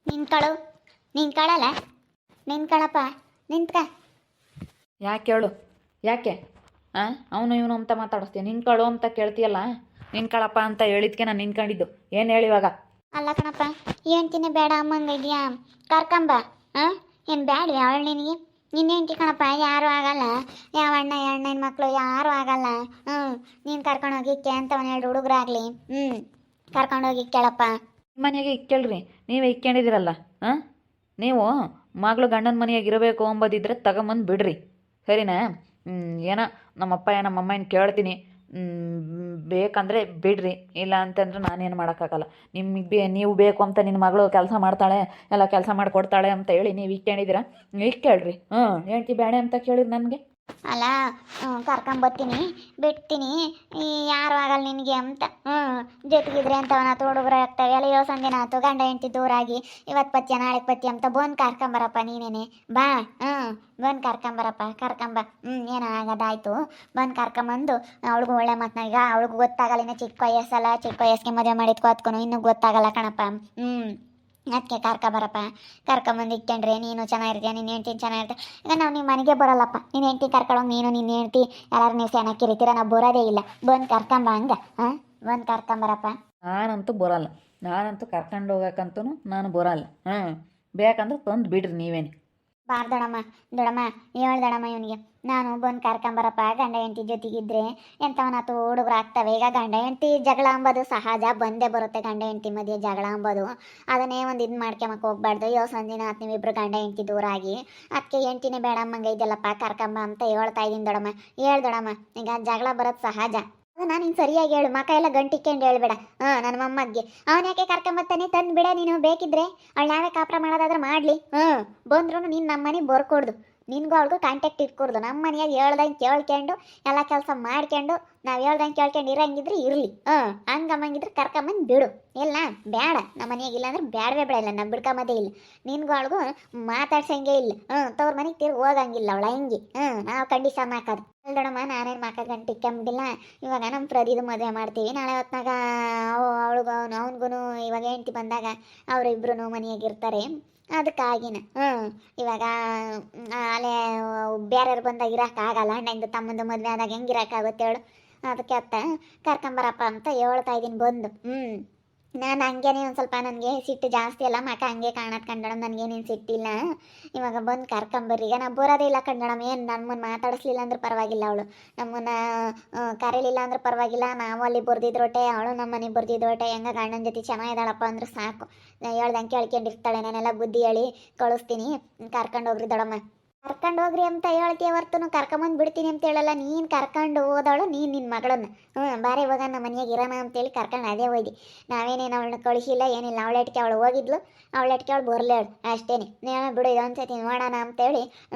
ನಿಂತ್ಕಳು. ನಿಂತ್ಕೊಳ್ಳಲ್ಲ. ನಿಂತ್ಕಳಪ್ಪ. ನಿಂತ್ಕ. ಯಾಕೆ ಹೇಳು? ಯಾಕೆ ಅವನು ಇವನು ಅಂತ ಮಾತಾಡಿಸ್ತೀನಿ? ನಿನ್ಕಳು ಅಂತ ಕೇಳ್ತೀಯಲ್ಲ, ನಿನ್ಕಳಪ್ಪ ಅಂತ ಹೇಳಿದ್ಕೆ ನಾನು ನಿನ್ಕೊಂಡಿದ್ದು. ಏನು ಹೇಳಿ ಇವಾಗ? ಅಲ್ಲ ಕಣಪ್ಪ, ಹೇಳ್ತೀನಿ ಬೇಡ ಅಮ್ಮಂಗ ಇದೆಯಾ, ಕರ್ಕೊಂಬ. ಏನು ಬ್ಯಾಡ್ವಿ ಅವಳು ನಿನಗೆ? ನಿನ್ನ ಹೆಂಡತಿ ಕಣಪ್ಪ, ಯಾರೂ ಆಗಲ್ಲ. ಯಾವ ಅಣ್ಣ ಅಣ್ಣನ ಮಕ್ಕಳು ಯಾರೂ ಆಗಲ್ಲ. ನೀನು ಕರ್ಕೊಂಡೋಗಿಕ್ಕೆ ಅಂತ ಒಂದು 2 ಹುಡುಗರಾಗಲಿ ಕರ್ಕೊಂಡೋಗಿ ಕೇಳಪ್ಪ. ಮನೆಯಾಗೆ ಇಕ್ಕೇಳ್ರಿ, ನೀವೇ ಇಕ್ಕೊಂಡಿದ್ದೀರಲ್ಲ. ನೀವು ಮಗಳು ಗಂಡನ ಮನೆಯಾಗ ಇರಬೇಕು ಅಂಬೋದಿದ್ರೆ ತಗೊಂಬಂದು ಬಿಡ್ರಿ, ಸರಿನಾ? ಏನೋ ನಮ್ಮಪ್ಪ ನಮ್ಮಮ್ಮ ಏನು ಕೇಳ್ತೀನಿ, ಬೇಕಂದರೆ ಬಿಡ್ರಿ, ಇಲ್ಲ ಅಂತಂದ್ರೆ ನಾನೇನು ಮಾಡೋಕ್ಕಾಗಲ್ಲ. ನಿಮಗೆ ನೀವು ಬೇಕು ಅಂತ ನಿನ್ನ ಮಗಳು ಕೆಲಸ ಮಾಡ್ತಾಳೆ, ಎಲ್ಲ ಕೆಲಸ ಮಾಡಿಕೊಡ್ತಾಳೆ ಅಂತ ಹೇಳಿ ನೀವು ಇಕ್ಕೊಂಡಿದ್ದೀರಾ, ಇಕ್ಕೇಳ್ರಿ. ಹೇಳ್ತಿ ಬೇಡ ಅಂತ ಕೇಳಿರಿ ನನಗೆ. ಅಲ್ಲ, ಕರ್ಕೊಂಬರ್ತೀನಿ, ಬಿಡ್ತೀನಿ, ಯಾರು ಆಗಲ್ಲ ನಿನಗೆ ಅಂತ. ಜೊತೆಗಿದ್ರೆ ಅಂತವನ ಹುಡುಗರು ಆಗ್ತವೆ. ಎಲ್ಲ ಯೋಸಂದಿನ ಆಯ್ತು, ಗಂಡ ಹೆಂಡತಿ ದೂರಾಗಿ ಇವತ್ತು ಪತ್ಯ ನಾಳೆ ಪತ್ಯ ಅಂತ ಬಂದು ಕರ್ಕೊಂಬರಪ್ಪ ನೀನೇನೆ ಬಾ. ಬಂದು ಕರ್ಕೊಂಬರಪ್ಪ, ಕರ್ಕೊಂಬ. ಏನೋ ಆಗೋದಾಯ್ತು, ಬಂದು ಕರ್ಕೊಂಬಂದು ಅವಳಿಗೂ ಒಳ್ಳೆ ಮಾತನ್ನ. ಈಗ ಅವಳಿಗೂ ಗೊತ್ತಾಗಲ್ಲ, ಇನ್ನು ಚಿಕ್ಕ ವಯಸ್ಸಲ್ಲ, ಚಿಕ್ಕ ವಯಸ್ಸಿಗೆ ಮದುವೆ ಮಾಡಿದ್ಕೋ ಅದ್ಕೊನು ಇನ್ನೂ ಗೊತ್ತಾಗಲ್ಲ ಕಣಪ್ಪ. ಅದಕ್ಕೆ ಕರ್ಕೊಂಬರಪ್ಪ. ಕರ್ಕೊಂಬಂದು ಇಟ್ಕೊಂಡ್ರೆ ನೀನು ಚೆನ್ನಾಗಿರ್ತೀಯ, ನಿನ್ನ ಹೆಂಡ್ತಿ ಚೆನ್ನಾಗಿರ್ತೀಯ. ಈಗ ನಾವು ನಿಮ್ಮ ಮನೆಗೆ ಬರೋಲ್ಲಪ್ಪ, ನಿನ್ನ ಹೆಂಡ್ತಿ ಕರ್ಕೊಳ್ಳೋಂಗೆ ನೀನು ನಿನ್ನ ಹೆಂಡ್ತಿ ಎಲ್ಲರೂ ನೀವು ಚೆನ್ನಾಗಿರ್ತೀರ, ನಾವು ಬರೋದೇ ಇಲ್ಲ. ಬಂದು ಕರ್ಕೊಂಬ ಹಂಗೆ. ಬಂದು ಕರ್ಕೊಂಬರಪ್ಪ. ನಾನಂತೂ ಬರೋಲ್ಲ, ನಾನಂತೂ ಕರ್ಕೊಂಡು ಹೋಗಕ್ಕಂತೂ ನಾನು ಬರೋಲ್ಲ. ಬೇಕಂದ್ರೆ ತಂದು ಬಿಡ್ರಿ ನೀವೇನೆ. ಬಾರ್ ದೊಡಮ್ಮ, ದೊಡಮ್ಮ ಹೇಳ್ದಡಮ್ಮ ಇವನಿಗೆ, ನಾನು ಬಂದು ಕರ್ಕೊಂಬರಪ್ಪ. ಗಂಡ ಹೆಂಡತಿ ಜೊತೆಗಿದ್ರೆ ಎಂಥವನಾತು ಹುಡುಗರು ಆಗ್ತವೆ. ಈಗ ಗಂಡ ಹೆಂಡತಿ ಜಗಳ ಅಂಬೋದು ಸಹಜ, ಬಂದೇ ಬರುತ್ತೆ. ಗಂಡ ಹೆಂಡತಿ ಮಧ್ಯೆ ಜಗಳ ಅಂಬೋದು, ಅದನ್ನೇ ಒಂದು ಇದು ಮಾಡ್ಕೊಂಬಕ್ಕೆ ಹೋಗ್ಬಾರ್ದು. ಯೋಸಂದಿನ ಆತು ನೀವಿಬ್ರು ಗಂಡ ಹೆಂಡತಿ ದೂರಾಗಿ, ಅದಕ್ಕೆ ಹೆಂಡ್ತಿನೇ ಬೇಡ ಅಮ್ಮಂಗೆ ಇದೆಯಲ್ಲಪ್ಪ, ಕರ್ಕೊಂಬ ಅಂತ ಹೇಳ್ತಾ ಇದ್ದೀನಿ ದೊಡಮ್ಮ. ದೊಡಮ್ಮ, ಈಗ ಜಗಳ ಬರೋದು ಸಹಜ. ನಾನು ಇನ್ನು ಸರಿಯಾಗಿ ಹೇಳು, ಮಕ್ಕ ಎಲ್ಲ ಗಂಟಿಕ್ಕೊಂಡು ಹೇಳ್ಬೇಡ. ನನ್ನ ಮೊಮ್ಮಗ್ಗೆ ಅವನ ಯಾಕೆ ಕರ್ಕೊಂಬರ್ತಾನೆ, ತಂದು ಬಿಡ ನೀನು. ಬೇಕಿದ್ರೆ ಅವಳು ನಾವೇ ಕಾಪುರ ಮಾಡೋದಾದ್ರೆ ಮಾಡಲಿ. ಬಂದ್ರೂ ನೀನು ನಮ್ಮ ಮನೆಗೆ ಬರ್ಕೊಡ್ದು, ನಿನ್ಗೂ ಅವಳಿಗೂ ಕಾಂಟ್ಯಾಕ್ಟ್ ಇಟ್ಕೊಡ್ದು. ನಮ್ಮ ಮನೆಯಾಗ ಹೇಳ್ದಂಗೆ ಕೇಳ್ಕೊಂಡು ಎಲ್ಲ ಕೆಲಸ ಮಾಡ್ಕೊಂಡು, ನಾವು ಹೇಳ್ದಂಗೆ ಕೇಳ್ಕೊಂಡು ಇರಂಗಿದ್ರೆ ಇರಲಿ. ಹಂಗಮ್ಮಂಗಿದ್ರೆ ಕರ್ಕೊಂಬಂದು ಬಿಡು. ಇಲ್ಲ ಬೇಡ, ನಮ್ಮ ಮನೆಯಾಗ ಇಲ್ಲ ಅಂದ್ರೆ ಬೇಡವೇ ಬೇಡ. ಇಲ್ಲ ನಮ್ಮ ಬಿಡ್ಕೊಂಬದೇ ಇಲ್ಲ. ನಿನ್ಗೂ ಅವಳಿಗೂ ಮಾತಾಡ್ಸಂಗೆ ಇಲ್ಲ. ತವ್ರ ಮನೆಗೆ ತಿರ್ಗಿ ಹೋಗಂಗಿಲ್ಲ ಅವಳು ಹಂಗೆ. ನಾವು ಕಂಡೀಷನ್ ಹಾಕೋದು ಅಲ್ದೊಡಮ್ಮ. ನಾನೇನು ಮಾಕ ಗಂಟೆ ಇಕ್ಕಂಬಿಲ್ಲ. ಇವಾಗ ನಮ್ಮ ಪ್ರದಿದು ಮದುವೆ ಮಾಡ್ತೀವಿ. ನಾಳೆ ಹೊತ್ನಾಗ ಅವಳಿಗೂ ಅವನಿಗೂ ಇವಾಗ ಹೆಂಡ್ತಿ ಬಂದಾಗ ಅವರಿಬ್ರು ಮನೆಯಾಗಿರ್ತಾರೆ. ಅದಕ್ಕಾಗಿನ ಇವಾಗ ಅಲ್ಲೇ ಬೇರೆಯವ್ರು ಬಂದಾಗ ಇರೋಕ್ಕಾಗಲ್ಲ. ಅಣ್ಣಂದು ತಮ್ಮಂದು ಮದುವೆ ಆದಾಗ ಹೆಂಗೆ ಇರೋಕ್ಕಾಗುತ್ತೆ ಹೇಳು? ಅದಕ್ಕೆ ಅತ್ತ ಕರ್ಕೊಂಬರಪ್ಪ ಅಂತ ಹೇಳ್ತಾ ಇದ್ದೀನಿ ಬಂದು. ನಾನು ಹಂಗೇನೆ ಒಂದು ಸ್ವಲ್ಪ ನನಗೆ ಸಿಟ್ಟು ಜಾಸ್ತಿ ಅಲ್ಲ, ಮಕ ಹಂಗೆ ಕಾಣತ್ ಕಂಡಣ, ನನಗೇನೇನು ಸಿಟ್ಟಿಲ್ಲ. ಇವಾಗ ಬಂದು ಕರ್ಕೊಂಬರ್ರಿ. ಈಗ ನಾವು ಬರೋದೇ ಇಲ್ಲ ಕಂಡಣಮ್. ಏನು ನಮ್ಮನ್ನು ಮಾತಾಡಿಸ್ಲಿಲ್ಲ ಅಂದ್ರೆ ಪರವಾಗಿಲ್ಲ, ಅವಳು ನಮ್ಮನ್ನು ಕರೀಲಿಲ್ಲ ಅಂದ್ರೆ ಪರವಾಗಿಲ್ಲ. ನಾವು ಅಲ್ಲಿ ಬರ್ದಿದ್ರೊಟ್ಟೆ, ಅವಳು ನಮ್ಮ ಮನೆಗೆ ಬರ್ದಿದ್ರೊಟ್ಟೆ, ಹೆಂಗ ಗಂಡನ ಜೊತೆ ಚೆನ್ನಾಗಿದ್ದಾಳಪ್ಪ ಅಂದ್ರೆ ಸಾಕು. ಹೇಳ್ದಂಗೆ ಕೇಳ್ಕೊಂಡಿರ್ತಾಳೆ. ನಾನೆಲ್ಲ ಬುದ್ಧಿ ಹೇಳಿ ಕಳಿಸ್ತೀನಿ. ಕರ್ಕೊಂಡೋಗ್ರಿ ದೊಡಮ್ಮ. ಕರ್ಕೊಂಡು ಹೋಗ್ರಿ ಅಂತ ಹೇಳ್ತೀಯ ಹೊರ್ತನು ಕರ್ಕೊಂಬಂದು ಬಿಡ್ತೀನಿ ಅಂತ ಹೇಳಲ್ಲ. ನೀನು ಕರ್ಕೊಂಡು ಹೋದವಳು ನೀನು ನಿನ್ನ ಮಗಳನ್ನ. ಬಾರೆ ಇವಾಗ ನಮ್ಮ ಮನೆಯಾಗ ಇರೋಣ ಅಂತೇಳಿ ಕರ್ಕೊಂಡು ಅದೇ ಹೋಗಿ. ನಾವೇನೇನು ಅವಳನ್ನ ಕಳಿಸಿಲ್ಲ ಏನಿಲ್ಲ. ಅವಳೆಟ್ಕೆ ಅವಳು ಹೋಗಿದ್ಲು, ಅವಳೆಟ್ಕೆ ಅವಳು ಬರಲೇಳು ಅಷ್ಟೇ. ನೀನು ಬಿಡು, ಇದೊಂದ್ಸತಿ ನೋಡೋಣ ಅಂತೇಳಿ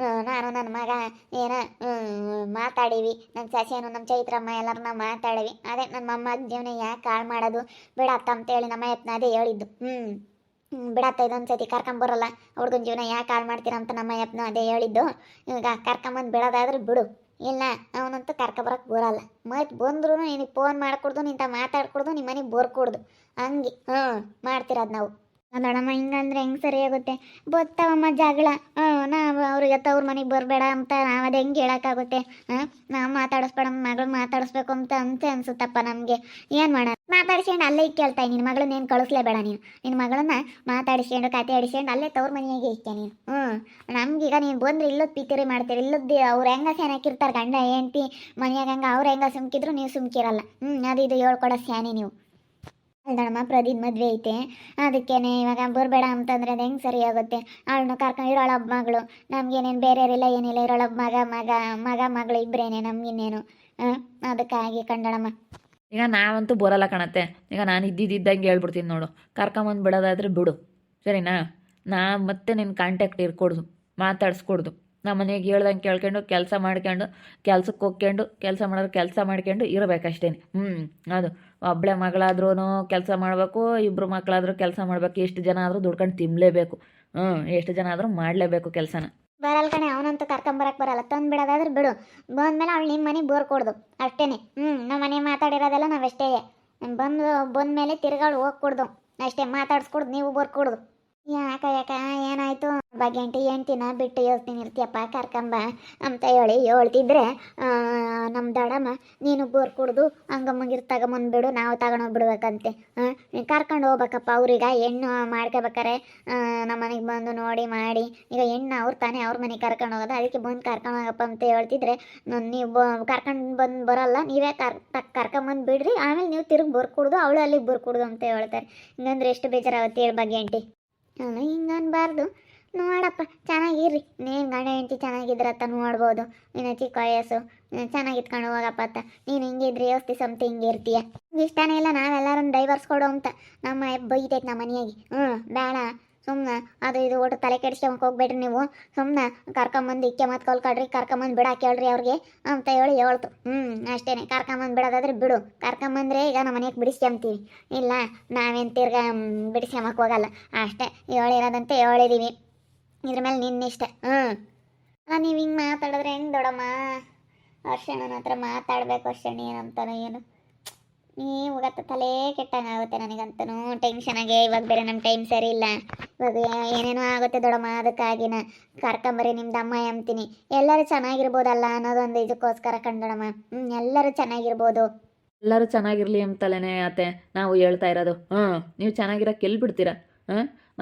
ನಾನು ನನ್ನ ಮಗ ಏನೋ ಮಾತಾಡೀವಿ. ನನ್ನ ಸಸ್ಯನು ನಮ್ಮ ಚೈತ್ರಮ್ಮ ಎಲ್ಲರೂ ನಾವು ಮಾತಾಡೀವಿ. ಅದೇ ನನ್ನ ಮೊಮ್ಮಗ ಜೀವನ ಯಾಕೆ ಹಾಳು ಮಾಡೋದು ಬಿಡತ್ತ ಅಂತೇಳಿ ನಮ್ಮ ಯತ್ನ ಅದೇ ಹೇಳಿದ್ದು. ಬಿಡತ್ತ ಇದೊಂದ್ಸತಿ ಕರ್ಕೊಂಬರಲ್ಲ, ಹುಡ್ಗನ ಜೀವನ ಯಾಕೆ ಹಾಳು ಮಾಡ್ತೀರಾ ಅಂತ ನಮ್ಮ ಯಪ್ನ ಅದೇ ಹೇಳಿದ್ದು. ಈಗ ಕರ್ಕೊಂಬಂದು ಬಿಡೋದಾದ್ರೆ ಬಿಡು, ಇಲ್ಲ ಅವನಂತೂ ಕರ್ಕೊಬರಕ್ಕೆ ಬರಲ್ಲ. ಮತ್ತು ಬಂದ್ರೂ ನಿನಗೆ ಫೋನ್ ಮಾಡಿಕೊಡ್ದು, ನಿಂತ ಮಾತಾಡ್ಕೊಡ್ದು, ನಿಮ್ಮ ಮನೆಗೆ ಬರ್ಕೊಡ್ದು. ಹಂಗೆ ಮಾಡ್ತಿರೋದು ನಾವು. ದೊಡಮ್ಮ ಹಿಂಗಂದ್ರೆ ಹೆಂಗೆ ಸರಿ ಆಗುತ್ತೆ? ಗೊತ್ತವಮ್ಮ ಜಗಳ. ನಾವು ಅವ್ರಿಗೆ ತವ್ರ ಮನೆಗೆ ಬರಬೇಡ ಅಂತ ನಾವು ಅದು ಹೆಂಗೆ ಹೇಳೋಕ್ಕಾಗುತ್ತೆ? ನಾವು ಮಾತಾಡಿಸ್ಬೇಡ, ಮಗಳು ಮಾತಾಡಿಸ್ಬೇಕು ಅಂತ ಅನ್ಸುತ್ತಪ್ಪ ನಮಗೆ. ಏನು ಮಾಡೋಣ? ಮಾತಾಡ್ಸ್ಕೊಂಡು ಅಲ್ಲೇ ಕೇಳ್ತಾ ನಿನ್ನ ಮಗಳನ್ನ ಏನು ಕಳಿಸ್ಲೇಬೇಡ ನೀನು. ನಿನ್ನ ಮಗಳನ್ನ ಮಾತಾಡಿಸ್ಕೊಂಡು ಕತೆ ಆಡಿಸ್ಕೊಂಡು ಅಲ್ಲೇ ತವ್ರ ಮನೆಯಾಗೆ ಇಕ್ಕೆ ನೀನು. ನಮ್ಗೀಗ ನೀನು ಬಂದ್ರೆ ಇಲ್ಲದ ಪಿತಿರಿ ಮಾಡ್ತೀರಿ. ಇಲ್ಲದ್ದು ಅವ್ರು ಹೆಂಗೆ ಸ್ಯಾನಾಕಿರ್ತಾರೆ, ಗಂಡ ಹೆಂಡ್ತಿ ಮನೆಯಾಗ ಹಂಗೆ ಅವ್ರು ಹೆಂಗೆ ಸುಮ್ಕಿದ್ರು ನೀವು ಸುಮ್ಕಿರಲ್ಲ. ಅದು ಇದು ಹೇಳ್ಕೊಡೋ ಸ್ಯಾನಿ ನೀವು. ಅಲ್ದಣಮ್ಮ, ಪ್ರದೀಪ್ ಮದುವೆ ಐತೆ, ಅದಕ್ಕೇನೆ ಇವಾಗ ಬರಬೇಡ ಅಂತಂದ್ರೆ ಅದು ಹೆಂಗೆ ಸರಿ ಆಗುತ್ತೆ? ಅವಳನ್ನ ಕರ್ಕೊಂಡು ಇರೋಳೊಬ್ಬ ಮಗಳು, ನಮಗೇನೇನು ಬೇರೆಯವರಿಲ್ಲ ಏನಿಲ್ಲ. ಇರೋಳೊಬ್ಬ ಮಗಳು ಇಬ್ಬರೇನೆ, ನಮಗಿನ್ನೇನು? ಅದಕ್ಕಾಗಿ ಕಂಡಳಮ್ಮ. ಈಗ ನಾವಂತೂ ಬರೋಲ್ಲ ಕಣತ್ತೆ. ಈಗ ನಾನು ಇದ್ದಿದ್ದಂಗೆ ಹೇಳ್ಬಿಡ್ತೀನಿ ನೋಡು, ಕರ್ಕೊಂಬಂದು ಬಿಡೋದಾದ್ರೆ ಬಿಡು, ಸರಿನಾ? ಮತ್ತೆ ನಿನ್ನ ಕಾಂಟ್ಯಾಕ್ಟ್ ಇರ್ಕೊಡ್ದು, ಮಾತಾಡಿಸ್ಕೊಡ್ದು. ನಮ್ಮ ಮನೆಗೆ ಹೇಳ್ದಂಗೆ ಕೇಳ್ಕೊಂಡು ಕೆಲಸ ಮಾಡ್ಕೊಂಡು, ಕೆಲ್ಸಕ್ಕೆ ಹೋಗ್ಕೊಂಡು, ಕೆಲಸ ಮಾಡೋರು ಕೆಲಸ ಮಾಡ್ಕೊಂಡು ಇರಬೇಕಷ್ಟೇ. ಅದು ಒಬ್ಬಳೆ ಮಗಳಾದ್ರೂ ಕೆಲಸ ಮಾಡಬೇಕು, ಇಬ್ಬರು ಮಕ್ಕಳಾದ್ರೂ ಕೆಲಸ ಮಾಡಬೇಕು. ಎಷ್ಟು ಜನ ಆದರೂ ದುಡ್ಕೊಂಡು ತಿನ್ನಲೇಬೇಕು. ಎಷ್ಟು ಜನ ಆದರೂ ಮಾಡಲೇಬೇಕು ಕೆಲಸನ. ಬರಲ್ಲ ಕಣೆ, ಅವನಂತೂ ಕರ್ಕೊಂಬರಕ್ಕೆ ಬರಲ್ಲ. ತಂದು ಬಿಡೋದಾದ್ರೆ ಬಿಡು. ಬಂದಮೇಲೆ ಅವಳು ನಿಮ್ಮ ಮನೆಗೆ ಬೋರ್ಕೊಡ್ದು ಅಷ್ಟೇ. ನಮ್ಮ ಮನೆ ಮಾತಾಡಿರೋದೆಲ್ಲ ನಾವಷ್ಟೇ. ಬಂದಮೇಲೆ ತಿರ್ಗಾಳು ಹೋಗ್ಕೊಡ್ದು ಅಷ್ಟೇ. ಮಾತಾಡಿಸ್ಕೊಡ್ದು, ನೀವು ಬರ್ಕೊಡ್ದು. ಯಾಕ ಏನಾಯ್ತು ಭಾಗ್ಯಂಟಿ ಹೆಂಡ್ತಿನ ಬಿಟ್ಟು ಯೋಚ್ತೀನಿ ಇರ್ತೀಯಪ್ಪ ಕರ್ಕೊಂಬ ಅಂತ ಹೇಳಿ ಹೇಳ್ತಿದ್ರೆ ನಮ್ಮ ದಡಮ್ಮ ನೀನು ಬೋರ್ ಕುಡ್ದು ಹಂಗಮ್ಮಂಗಿರ್ ತಗೊಂಬಂದ್ಬಿಡು ನಾವು ತಗೊಂಡೋಗ್ಬಿಡ್ಬೇಕಂತೆ ಕರ್ಕೊಂಡು ಹೋಗ್ಬೇಕಪ್ಪ ಅವ್ರೀಗ ಹೆಣ್ಣು ಮಾಡ್ಕೋಬೇಕಾರೆ ನಮ್ಮ ಮನೆಗೆ ಬಂದು ನೋಡಿ ಮಾಡಿ ಈಗ ಹೆಣ್ಣು ಅವ್ರು ತಾನೇ ಅವ್ರ ಮನೆಗೆ ಕರ್ಕೊಂಡು ಹೋಗೋದು ಅದಕ್ಕೆ ಬಂದು ಕರ್ಕೊಂಡು ಹೋಗಪ್ಪ ಅಂತ ಹೇಳ್ತಿದ್ರೆ ನೀವು ಕರ್ಕೊಂಡು ಬಂದು ಬರಲ್ಲ ನೀವೇ ಕರ್ಕೊಂಬಂದು ಬಿಡ್ರಿ ಆಮೇಲೆ ನೀವು ತಿರುಗಿ ಬೋರ್ ಕುಡ್ದು ಅವಳು ಅಲ್ಲಿಗೆ ಬೋರ್ ಕುಡ್ದು ಅಂತ ಹೇಳ್ತಾರೆ ಹಿಂಗಂದ್ರೆ ಎಷ್ಟು ಬೇಜಾರಾಗುತ್ತೆ ಹೇಳಿ ಭಾಗ್ಯಂಟಿ ಹಿಂಗೆ ಅನ್ಬಾರ್ದು ನೋಡಪ್ಪ ಚೆನ್ನಾಗಿರ್ರಿ ನೀನು ಗಂಡ ಹೆಂಡತಿ ಚೆನ್ನಾಗಿದ್ರತ್ತ ನೋಡ್ಬೋದು ನೀನು ಚಿಕ್ಕ ವಯಸ್ಸು ಚೆನ್ನಾಗಿತ್ಕೊಂಡು ಹೋಗಪ್ಪ ಅತ್ತ ನೀನು ಹಿಂಗಿದ್ರಿ ಯೋಸ್ತಿ ಸಂತ ಹಿಂಗೆ ಇರ್ತೀಯ ಇಷ್ಟನೇ ಇಲ್ಲ ನಾವೆಲ್ಲರೂ ಡೈವರ್ಸ್ ಕೊಡು ಅಂತ ನಮ್ಮ ಬೈತೈತೆ ನಮ್ಮ ಮನೆಯಾಗಿ ಬೇಡ ಸುಮ್ಮನೆ ಅದು ಇದು ಒಟ್ಟು ತಲೆ ಕೆಡಿಸ್ಕೊಂಬಕ್ಕೆ ಹೋಗ್ಬೇಡ್ರಿ ನೀವು ಸುಮ್ಮನೆ ಕರ್ಕೊಂಬಂದು ಇಕ್ಕೆ ಮತ್ತು ಕೊಲ್ಕೊಡ್ರಿ ಕರ್ಕೊಂಬಂದು ಬಿಡಾಕೆ ಹೇಳ್ರಿ ಅವ್ರಿಗೆ ಅಂತ ಹೇಳಿ ಹೇಳ್ತು ಅಷ್ಟೇ ಕರ್ಕೊಂಬಂದು ಬಿಡೋದಾದ್ರೆ ಬಿಡು ಕರ್ಕೊಂಬಂದ್ರೆ ಈಗ ನಮ್ಮ ಮನೆಗೆ ಬಿಡಿಸ್ಕೊಂತೀವಿ ಇಲ್ಲ ನಾವೇನು ತಿರ್ಗಾ ಬಿಡಿಸ್ಕೊಂಬಕ್ಕೆ ಹೋಗಲ್ಲ ಅಷ್ಟೇ ಹೇಳಿರೋದಂತೆ ಹೇಳಿದೀವಿ ಇದ್ರ ಮೇಲೆ ನಿನ್ನಿಷ್ಟ ಅಲ್ಲ ನೀವು ಹಿಂಗೆ ಮಾತಾಡಿದ್ರೆ ಹೆಂಗೆ ದೊಡ್ಡಮ್ಮ ವರ್ಷಣ್ಣನ ಹತ್ರ ಮಾತಾಡ್ಬೇಕು ವರ್ಷಣ್ಣ ಏನಂತಾನೆ ಏನು ಇವಾಗತ್ತ ತಲೆ ಕೆಟ್ಟಂಗಾಗುತ್ತೆ ನನಗಂತನೂ ಟೆನ್ಷನ್ ಆಗಿ ಇವಾಗ ಬೇರೆ ನಮ್ಮ ಟೈಮ್ ಸರಿ ಇಲ್ಲ ಇವಾಗ ಏನೇನೋ ಆಗುತ್ತೆ ದೊಡ್ಡಮ್ಮ ಅದಕ್ಕಾಗಿನ ಕರ್ಕೊಂಬರಿ ನಿಮ್ದು ಅಮ್ಮ ಅಂತೀನಿ ಎಲ್ಲರೂ ಚೆನ್ನಾಗಿರ್ಬೋದಲ್ಲ ಅನ್ನೋದೊಂದು ಇದಕ್ಕೋಸ್ಕರ ಕಂಡೋಡಮ್ಮ ಎಲ್ಲರೂ ಚೆನ್ನಾಗಿರ್ಬೋದು. ಎಲ್ಲರೂ ಚೆನ್ನಾಗಿರಲಿ ಅಂತಲೇ ಅತ್ತೆ ನಾವು ಹೇಳ್ತಾ ಇರೋದು. ನೀವು ಚೆನ್ನಾಗಿರೋಕೆ ಎಲ್ಲಿ ಬಿಡ್ತೀರಾ?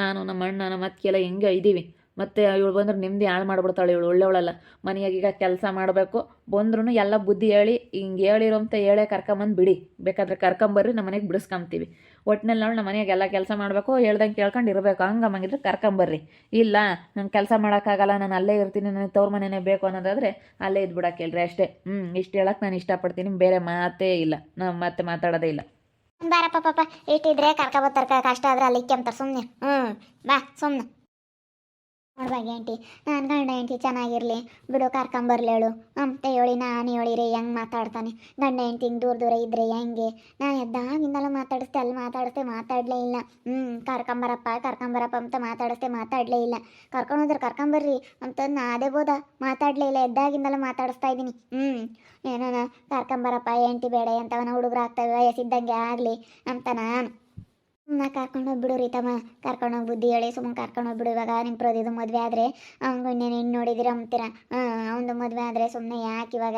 ನಾನು ನಮ್ಮ ಅಣ್ಣ ನಮ್ಮ ಅತ್ತಿಗೆ ಎಲ್ಲ ಹೆಂಗೆ ಇದ್ದೀವಿ, ಮತ್ತು ಇವಳು ಬಂದ್ರೆ ನೆಮ್ಮದಿ ಹಾಳು ಮಾಡಿಬಿಡ್ತಾಳೆ. ಇವಳು ಒಳ್ಳೆಯವಳಲ್ಲ. ಮನೆಯಾಗೀಗ ಕೆಲಸ ಮಾಡಬೇಕು ಬಂದ್ರೂ ಎಲ್ಲ ಬುದ್ಧಿ ಹೇಳಿ ಹಿಂಗೆ ಹೇಳಿರೋ ಅಂತ ಹೇಳೇ ಕರ್ಕೊಂಬಂದು ಬಿಡಿ, ಬೇಕಾದ್ರೆ ಕರ್ಕೊಂಬರ್ರಿ ನಮ್ಮ ಮನೆಗೆ ಬಿಡಿಸ್ಕೊಂತೀವಿ. ಒಟ್ಟಿನಲ್ಲಿ ನಾವು ನಮ್ಮ ಮನೆಯಾಗ ಎಲ್ಲ ಕೆಲಸ ಮಾಡಬೇಕು, ಹೇಳ್ದಂಗೆ ಕೇಳ್ಕೊಂಡು ಇರಬೇಕು. ಹಂಗಮ್ಮಂಗಿದ್ರೆ ಕರ್ಕೊಂಬರ್ರಿ. ಇಲ್ಲ ನಾನು ಕೆಲಸ ಮಾಡೋಕ್ಕಾಗಲ್ಲ, ನಾನು ಅಲ್ಲೇ ಇರ್ತೀನಿ, ನನಗೆ ತವ್ರ ಮನೆಯೇ ಬೇಕು ಅನ್ನೋದಾದರೆ ಅಲ್ಲೇ ಇದ್ಬಿಡಕ್ಕೆ ಹೇಳ್ರಿ ಅಷ್ಟೇ. ಇಷ್ಟು ಹೇಳಕ್ಕೆ ನಾನು ಇಷ್ಟಪಡ್ತೀನಿ, ಬೇರೆ ಮಾತೇ ಇಲ್ಲ, ನಾವು ಮತ್ತೆ ಮಾತಾಡೋದೇ ಇಲ್ಲ. ಬಾರಪ್ಪ ಪಾಪ ಇಟ್ಟಿದ್ರೆ ಕರ್ಕೊಬತ್ತಾರ ಕಷ್ಟ ಆದ್ರೆ ಅಲ್ಲಿ ಇಕ್ಕೆಂತಾರೆ ಸುಮ್ಮನೆ. ಬಾ ಸುಮ್ಮನೆ ನೋಡ್ಬಾಗಿ ಆಂಟಿ ನಾನು ಗಂಡ ಹೆಂಡ್ತಿ ಚೆನ್ನಾಗಿರಲಿ ಬಿಡು ಕರ್ಕೊಂಬರ್ಲಿ ಹೇಳು ಅಂತ ಹೇಳಿ ನಾನು ಹೇಳಿರಿ ಹೆಂಗೆ ಮಾತಾಡ್ತಾನೆ. ಗಂಡ ಹೆಂಡ್ತಿ ಹಿಂಗೆ ದೂರ ದೂರ ಇದ್ದರೆ ಹೆಂಗೆ? ನಾನು ಎದ್ದಾಗಿಂದಲೂ ಮಾತಾಡಿಸ್ತೆ ಅಲ್ಲಿ ಮಾತಾಡಲೇ ಇಲ್ಲ. ಕರ್ಕೊಂಬರಪ್ಪ ಅಂತ ಮಾತಾಡಲೇ ಇಲ್ಲ. ಕರ್ಕೊಂಡೋದ್ರೆ ಕರ್ಕೊಂಬರ್ರಿ ಅಂತಂದು ಅದೇ ಬೋದ ಮಾತಾಡಲೇ ಇಲ್ಲ. ಎದ್ದಾಗಿಂದಲೂ ಮಾತಾಡಿಸ್ತಾ ಇದ್ದೀನಿ. ಏನೋ ಕರ್ಕೊಂಬರಪ್ಪ ಹೆಂಡ್ತಿ ಬೇಡ ಅಂತವನ ಹುಡುಗರು ಆಗ್ತವೆ ವಯಸ್ಸಿದ್ದಂಗೆ ಆಗಲಿ ಅಂತ ನಾನು ಕರ್ಕೊಂಡೋಗಿ ಬಿಡು ರೀತಮ್ಮ, ಕರ್ಕೊಂಡೋಗಿ ಬುದ್ಧಿ ಹೇಳಿ ಸುಮ್ಮನೆ ಕರ್ಕೊಂಡೋಗ್ಬಿಡು. ಇವಾಗ ನಿಮ್ಮ ಪ್ರದಿದು ಮದುವೆ ಆದರೆ ಅವ್ನಿಗೂ ಇನ್ನೇನು ಹೆಣ್ಣು ನೋಡಿದಿರ ಅಂತೀರ. ಅವನದು ಮದುವೆ ಆದರೆ ಸುಮ್ಮನೆ ಯಾಕೆ ಇವಾಗ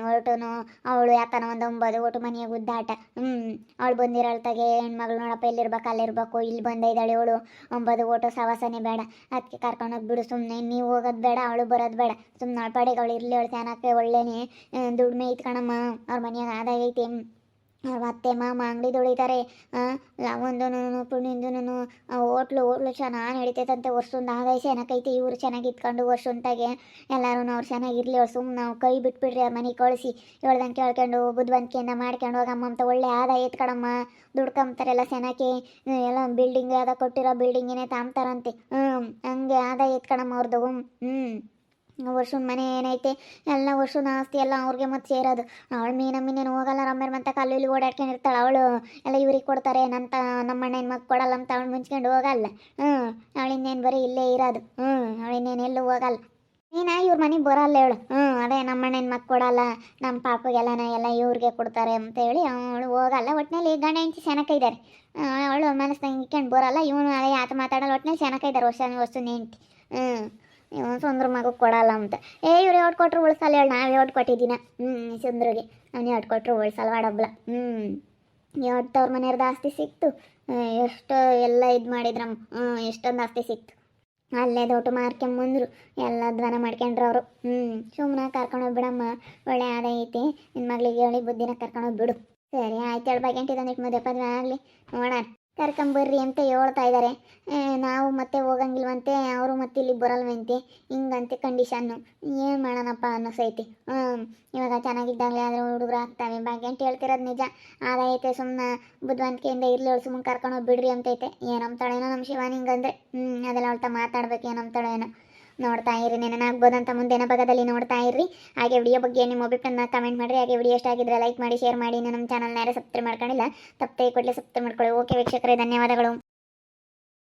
ಹೊರಟುನು ಅವಳು ಯಾಕನ ಒಂದು 9 ಒಟ್ಟು ಮನೆಯಾಗ ಉದ್ದಾಟ. ಅವಳು ಬಂದಿರಳ್ತಾಗೆ ಹೆಣ್ಮಗಳು ನೋಡಪ್ಪ ಎಲ್ಲಿರ್ಬೇಕು ಅಲ್ಲಿರ್ಬೇಕು, ಇಲ್ಲಿ ಬಂದೈದಾಳೆ ಅವಳು 9 ಓಟು ಸವಾಸನೆ ಬೇಡ. ಅದಕ್ಕೆ ಕರ್ಕೊಂಡೋಗಿ ಬಿಡು ಸುಮ್ಮನೆ. ನೀವು ಹೋಗೋದು ಬೇಡ ಅವಳು ಬರೋದು ಬೇಡ. ಸುಮ್ಮನೆ ಅವಳು ಪಾಡಿಗೆ ಅವಳು ಇರಲಿ. ಅವಳು ಚೆನ್ನಾಗಿ ಒಳ್ಳೆನೇ ದುಡ್ಮೆ ಇತ್ಕಣಮ್ಮ. ಅವ್ರ ಮನೆಯಾಗ ಆದಾಯ ಐತಿ. ಅವ್ರ ಅತ್ತೆ ಮಾಮ ಅಂಗಡಿ ತೊಳಿತಾರೆ. ಒಂದು ಪುಣ್ಯಂದು ಹೋಟ್ಲು ಚೆನ್ನಾಗಿ ನಡೀತೈತಂತೆ. ವರ್ಷೊಂದು ಆದಾಯ ಚೆನ್ನಾಗೈತೆ. ಇವ್ರು ಚೆನ್ನಾಗಿ ಇಟ್ಕೊಂಡು ವರ್ಷೊಂದಾಗೆ ಎಲ್ಲರೂ ಅವ್ರು ಚೆನ್ನಾಗಿರಲಿ. ಅವ್ರು ಸುಮ್ಮನೆ ನಾವು ಕೈ ಬಿಟ್ಬಿಡ್ರಿ ಅವ್ರ ಮನೆಗೆ ಕಳಿಸಿ ಹೇಳ್ದಂಗೆ ಕೇಳ್ಕೊಂಡು ಬುದ್ಧಿವಂತಿಕೆಯಿಂದ ಮಾಡ್ಕೊಂಡು ಹೋಗಮ್ಮ ಅಂತ ಒಳ್ಳೆ ಆದಾಯ ಎತ್ಕೊಳಮ್ಮ. ದುಡ್ಕೊಂತಾರೆಲ್ಲ ಚೆನ್ನಾಗಿ ಎಲ್ಲ ಬಿಲ್ಡಿಂಗ್ ಯಾವ್ದು ಕೊಟ್ಟಿರೋ ಬಿಲ್ಡಿಂಗೇನೆ ತಾಂಬ್ತಾರಂತೆ. ಹಂಗೆ ಆದಾಯ ಎತ್ಕೊಳಮ್ಮ ಅವ್ರದ್ದು. ವರ್ಷದ ಮನೆ ಏನೈತೆ ಎಲ್ಲ ವರ್ಷದ ಆಸ್ತಿ ಎಲ್ಲ ಅವ್ರಿಗೆ ಮತ್ತೆ ಸೇರೋದು. ಅವಳು ಮೀನೇನು ಹೋಗಲ್ಲ, ರಮ್ಯರ ಮತ್ತೆ ಕಲ್ಲು ಇಲ್ಲಿ ಓಡಾಡ್ಕೊಂಡಿರ್ತಾಳೆ. ಅವಳು ಎಲ್ಲ ಇವ್ರಿಗೆ ಕೊಡ್ತಾರೆ ನಂತ ನಮ್ಮ ಅಣ್ಣ ಹೆಣ್ಮಕ್ಳು ಕೊಡಲ್ಲ ಅಂತ ಅವಳು ಮುಂಚ್ಕೊಂಡು ಹೋಗಲ್ಲ. ಅವಳಿನ್ನೇನು ಬರೀ ಇಲ್ಲೇ ಇರೋದು. ಅವಳಿನ್ನೇನು ಎಲ್ಲೂ ಹೋಗಲ್ಲ. ಇವ್ರ ಮನೆಗೆ ಬರಲ್ಲ ಹೇಳು. ಅದೇ ನಮ್ಮ ಅಣ್ಣ ಹೆಣ್ಮಕ್ಳು ಕೊಡಲ್ಲ, ನಮ್ಮ ಪಾಪಗೆಲ್ಲನ ಎಲ್ಲ ಇವ್ರಿಗೆ ಕೊಡ್ತಾರೆ ಅಂತ ಹೇಳಿ ಅವಳು ಹೋಗಲ್ಲ. ಒಟ್ಟಿನಲ್ಲಿ ಗಂಡ ಹೆಂಡತಿ ಚೆನ್ನಾಗಿದ್ದಾರೆ. ಅವಳು ಮನಸ್ಸಿನಾಗ ಇಕ್ಕೊಂಡು ಬರಲ್ಲ. ಇವನು ಅದೇ ಆತ ಮಾತಾಡಲ್ಲ. ಒಟ್ಟಿನಲ್ಲಿ ಚೆನ್ನಾಗಿದ್ದಾರೆ ವರ್ಷ ಹೆಂಡತಿ. ಸುಂದ್ರ ಮಗು ಕೊಡಲ್ಲ ಅಂತ ಇವ್ರು ಯಾವ್ದು ಕೊಟ್ಟರು ಉಳ್ಸಲ್ಲ ಹೇಳಿ. ನಾವು ಯಾವ್ದು ಕೊಟ್ಟಿದ್ದೀನ ಸುಂದ್ರಿಗೆ ಅವ್ನು ಯಾವ್ದು ಕೊಟ್ಟರು ಉಳ್ಸಲ್ಲ ವಾಡಬ್ಲ. ಯಾವ್ದು ಅವ್ರ ಮನೆಯವ್ರದ್ದು ಆಸ್ತಿ ಸಿಕ್ತು. ಎಷ್ಟು ಎಲ್ಲ ಇದು ಮಾಡಿದ್ರಮ್ಮ. ಎಷ್ಟೊಂದು ಆಸ್ತಿ ಸಿಕ್ತು. ಅಲ್ಲೇ ದೊಡ್ಡ ಮಾರ್ಕೊಂಬಂದ್ರು ಎಲ್ಲ ಧ್ವನ ಮಾಡ್ಕೊಂಡ್ರು ಅವರು. ಸುಮ್ಮನೆ ಕರ್ಕೊಂಡೋಗಿ ಬಿಡಮ್ಮ, ಒಳ್ಳೆ ಆದಾಯ ಐತಿ. ನಿನ್ನ ಮಗಳಿಗೆ ಹೇಳಿ ಬುದ್ಧಿನ ಕರ್ಕೊಂಡೋಗಿ ಬಿಡು. ಸರಿ ಆಯ್ತು. 2 ಗಂಟೆ ತಂದಿಟ್ಟು ಮದುವೆ ಆಗಲಿ ನೋಡೋಣ. ಕರ್ಕೊಂಬರ್ರಿ ಅಂತ ಹೇಳ್ತಾ ಇದ್ದಾರೆ. ನಾವು ಮತ್ತೆ ಹೋಗಂಗಿಲ್ವಂತೆ, ಅವರು ಮತ್ತೆ ಇಲ್ಲಿ ಬರಲ್ವಂತೆ. ಹಿಂಗಂತೆ ಕಂಡೀಷನ್ನು. ಏನು ಮಾಡೋಣಪ್ಪ ಅನ್ನಿಸೈತಿ. ಇವಾಗ ಚೆನ್ನಾಗಿದ್ದಾಗಲೇ ಆದರೆ ಹುಡುಗರು ಆಗ್ತವೆ. ಭಾಗ್ಯ ಅಂತ ಹೇಳ್ತಿರೋದು ನಿಜ. ಆದೈತೆ ಸುಮ್ಮನೆ ಬುದ್ಧಿವಂತಿಕೆಯಿಂದ ಇರಲಿ. ಅವಳು ಸುಮ್ಮನೆ ಕರ್ಕೊಂಡೋಗಿ ಬಿಡ್ರಿ ಅಂತೈತೆ. ಏನಂತಾಳೇನೋ ನಮ್ಮ ಶಿವಾನಿ ಹಿಂಗಂದ್ರೆ ಅದೆಲ್ಲ ಅವಳ್ತ ಮಾತಾಡ್ಬೇಕು. ಏನಂತಾಳೇನೋ ನೋಡ್ತಾ ಇರಿ. ನೆನನಾಗ್ಬೋದಂತ ಮುಂದಿನ ಭಾಗದಲ್ಲಿ ನೋಡ್ತಾ ಇರ್ರಿ. ಹಾಗೆ ವಿಡಿಯೋ ಬಗ್ಗೆ ನಿಮ್ಮ ಅಭಿಪ್ರಾಯನ ಕಮೆಂಟ್ ಮಾಡಿರಿ. ಹಾಗೆ ವಿಡಿಯೋ ಇಷ್ಟ ಆಗಿದ್ರೆ ಲೈಕ್ ಮಾಡಿ, ಶೇರ್ ಮಾಡಿ. ನಮ್ಮ ಚಾನಲ್ನ ಯಾರೇ ಸಬ್ಸ್ಕ್ರೈಬ್ ಮಾಡ್ಕೊಂಡಿಲ್ಲ ತಪ್ಪೇ ಕೊಡಲಿ ಸಬ್ಸ್ಕ್ರೈಬ್ ಮಾಡ್ಕೊಳ್ಳಿ. ಓಕೆ ವೀಕ್ಷಕರೇ, ಧನ್ಯವಾದಗಳು.